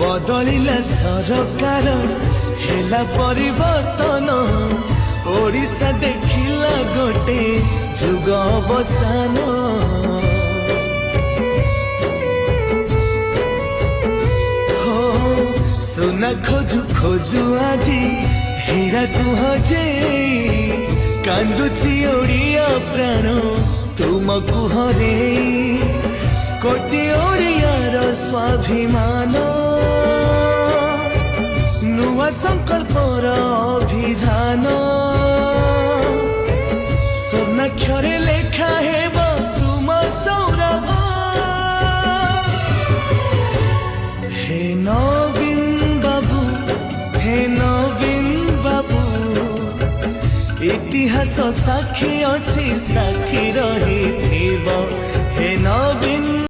बदलिला सरकार हेला परिवर्तन ओडिशा देखिला गोटे जुग अवसान हो सुना खोजु खोजु आजी हीरा कुह जे कांदुची ओडिया प्राण तुमकु हरे कोटि ओडियार स्वाभिमान नुआ संकल्पर अभिधान स्वर्णाक्षरे लेखा हेब तुम सौरभ हे नवीन बाबू हे नवीन बाबू इतिहास साक्षी अच्छी साक्षी रही हे नवीन।